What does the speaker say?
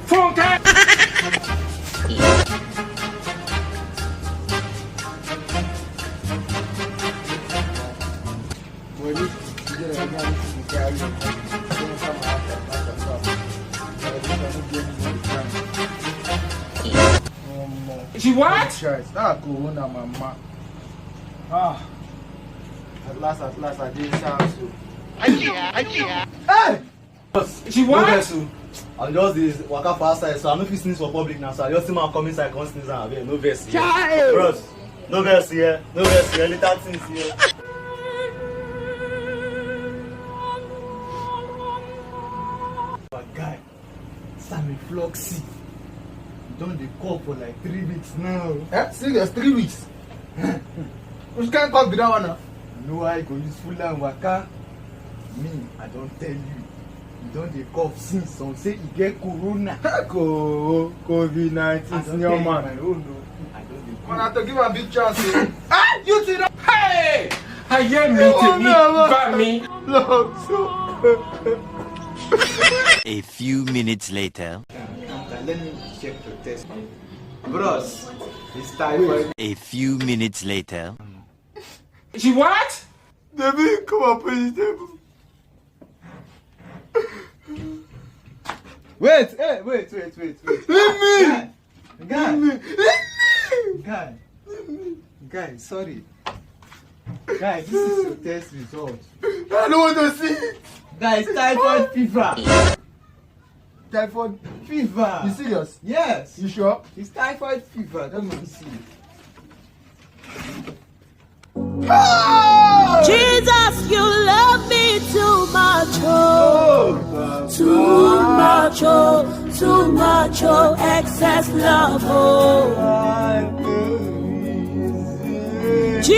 Phone time. She what? That corona, mama. At last, I did sound so. Hey! She what? I'm just this waka for outside, so I'm not sneeze for public now. So I just see my come inside, come sneeze and have no verse here. Bros, no verse here, no verse here. Little things here. But guy, Sammy Floxy, don't dey call for like 3 weeks now. Serious, 3 weeks. Which can't call the one now? No, I go use full and waka. Me, I don't tell you. You don't dey cough since some say you get corona. COVID-19, senior man. I don't dey Man, I have to give a big chance. Ah, you see that? Hey! I hear me to me, but me. A few minutes later. Let me check your test. Bros, it's typhoid. A few minutes later. She what? Baby, come on, please, table. Wait. Wait. Leave me. Guy, sorry. Guy, this is your test result. I don't want to see it. Guy, it's typhoid fever. Typhoid. Fever. You serious? Yes. You sure? It's typhoid fever. Let me see. Jesus, you love me too much, oh, too much, oh, excess love, oh.